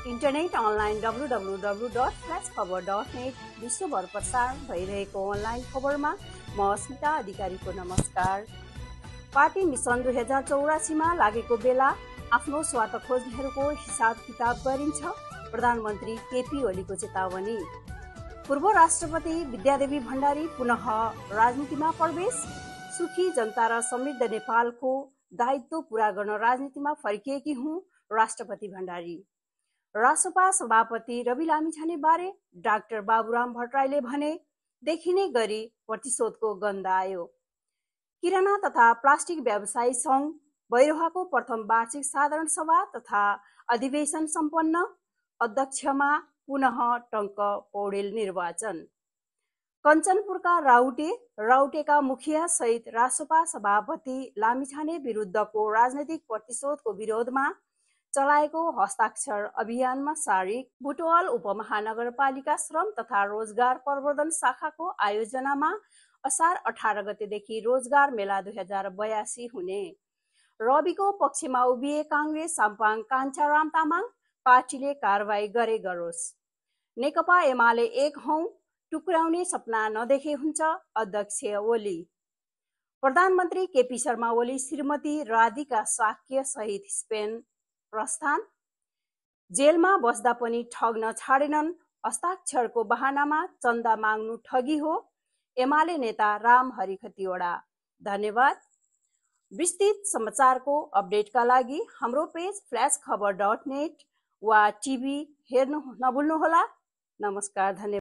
Internet online www.flashkhabar.net विश्वभर प्रसारण भइरहेको अनलाइन खबरमा म स्मिता अधिकारीको नमस्कार। पार्टी मिसन 2084 लागेको बेला आफ्नो स्वार्थ खोज्नेहरूको हिसाब किताब गरिन्छ, प्रधानमन्त्री केपी ओलीको चेतावनी। पूर्व राष्ट्रपति विद्यादेवी भण्डारी पुनः राजनीतिमा प्रवेश। सुखी जनता र समृद्ध नेपालको दायित्व पूरा गर्न राजनीतिमा फर्किएकी हुँ, राष्ट्रपति भण्डारी। रासपा सभापति रवि लामिछाने बारे डाक्टर बाबुराम भट्टराईले भने, देखिने गरी प्रतिशोधको गन्ध आयो। किराना तथा प्लास्टिक व्यवसायी संघ बैरोहाको प्रथम वार्षिक साधारण सभा तथा अधिवेशन सम्पन्न। अध्यक्षमा पुनः टंक पौडेल निर्वाचन। कञ्चनपुरका राउटेका मुखिया सहित रासपा सभापति लामिछाने विरुद्धको राजनैतिक प्रतिशोधको विरोधमा चलाएको हस्ताक्षर अभियानमा शारीरिक बुटवल उपमहानगरपालिका श्रम तथा रोजगार प्रवर्धन शाखाको आयोजनामा असार 18 गतेदेखि रोजगार मेला 2082 हुने। रविको पक्षमा उभिए काङ्ग्रेस साम्पाङ कान्छाराम तामाङ, पार्टीले कारवाही गरोस्। नेकपा एमाले एक हौं, टुक्राउने सपना नदेखे हुन्छ, अध्यक्ष ओली। प्रधानमन्त्री केपी शर्मा ओली श्रीमती राधिका शाक्य सहित स्पेन प्रस्थान। जेलमा बस्दा पनि ठग्न छाडेनन्, हस्ताक्षरको बहानामा चन्दा माग्नु ठगी हो, एमाले नेता रामहरि खतिवडा। धन्यवाद। विस्तृत समाचारको अपडेटका लागि हाम्रो पेज flashkhabar.net वा टिभी हेर्नु नभुल्नुहोला। नमस्कार, धन्यवाद।